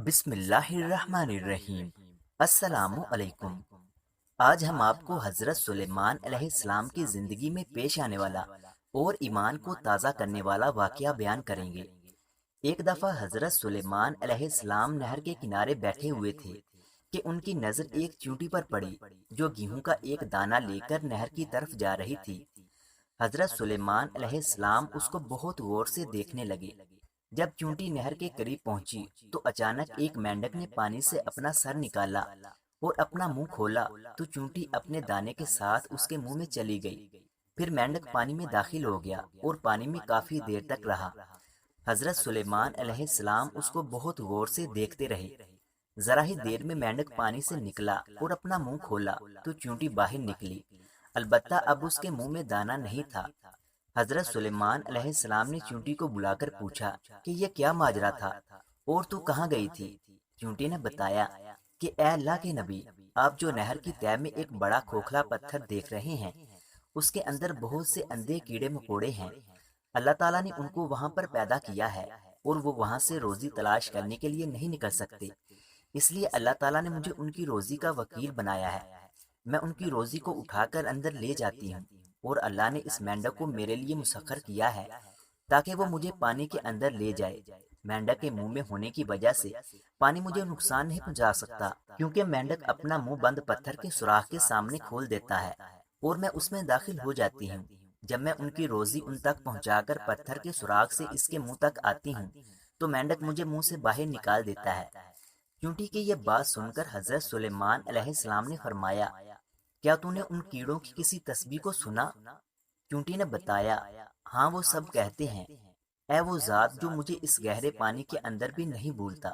بسم اللہ الرحمن الرحیم۔ السلام علیکم۔ آج ہم آپ کو حضرت سلیمان علیہ السلام کی زندگی میں پیش آنے والا اور ایمان کو تازہ کرنے والا واقعہ بیان کریں گے۔ ایک دفعہ حضرت سلیمان علیہ السلام نہر کے کنارے بیٹھے ہوئے تھے کہ ان کی نظر ایک چیونٹی پر پڑی جو گیہوں کا ایک دانہ لے کر نہر کی طرف جا رہی تھی۔ حضرت سلیمان علیہ السلام اس کو بہت غور سے دیکھنے لگے۔ جب چونٹی نہر کے قریب پہنچی تو اچانک ایک مینڈک نے پانی سے اپنا سر نکالا اور اپنا منہ کھولا تو چونٹی اپنے دانے کے ساتھ اس کے منہ میں چلی گئی۔ پھر مینڈک پانی میں داخل ہو گیا اور پانی میں کافی دیر تک رہا۔ حضرت سلیمان علیہ السلام اس کو بہت غور سے دیکھتے رہے۔ ذرا ہی دیر میں مینڈک پانی سے نکلا اور اپنا منہ کھولا تو چونٹی باہر نکلی، البتہ اب اس کے منہ میں دانہ نہیں تھا۔ حضرت سلیمان علیہ السلام نے چونٹی کو بلا کر پوچھا کہ یہ کیا ماجرا تھا اور تو کہاں گئی تھی؟ چونٹی نے بتایا کہ اے اللہ کے نبی، آپ جو نہر کی تہہ میں ایک بڑا کھوکھلا پتھر دیکھ رہے ہیں، اس کے اندر بہت سے اندھے کیڑے مکوڑے ہیں۔ اللہ تعالیٰ نے ان کو وہاں پر پیدا کیا ہے اور وہ وہاں سے روزی تلاش کرنے کے لیے نہیں نکل سکتے، اس لیے اللہ تعالیٰ نے مجھے ان کی روزی کا وکیل بنایا ہے۔ میں ان کی روزی کو اٹھا کر اندر لے جاتی ہوں اور اللہ نے اس مینڈک کو میرے لیے مسخر کیا ہے تاکہ وہ مجھے پانی کے اندر لے جائے۔ مینڈک کے منہ میں ہونے کی وجہ سے پانی مجھے نقصان نہیں پہنچا سکتا، کیونکہ مینڈک اپنا منہ بند پتھر کے سوراخ کے سامنے کھول دیتا ہے اور میں اس میں داخل ہو جاتی ہوں۔ جب میں ان کی روزی ان تک پہنچا کر پتھر کے سوراخ سے اس کے منہ تک آتی ہوں تو مینڈک مجھے منہ سے باہر نکال دیتا ہے۔ چونٹی کی یہ بات سن کر حضرت سلیمان علیہ السلام نے فرمایا، کیا تو نے ان کیڑوں کی کسی تسبیح کو سنا؟ چونٹی نے بتایا، ہاں وہ سب کہتے ہیں، اے وہ ذات جو مجھے اس گہرے پانی کے اندر بھی نہیں بھولتا۔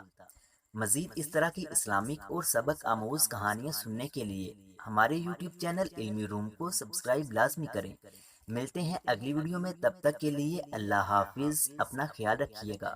مزید اس طرح کی اسلامک اور سبق آموز کہانیاں سننے کے لیے ہمارے یوٹیوب چینل علمی روم کو سبسکرائب لازمی کریں۔ ملتے ہیں اگلی ویڈیو میں، تب تک کے لیے اللہ حافظ، اپنا خیال رکھیے گا۔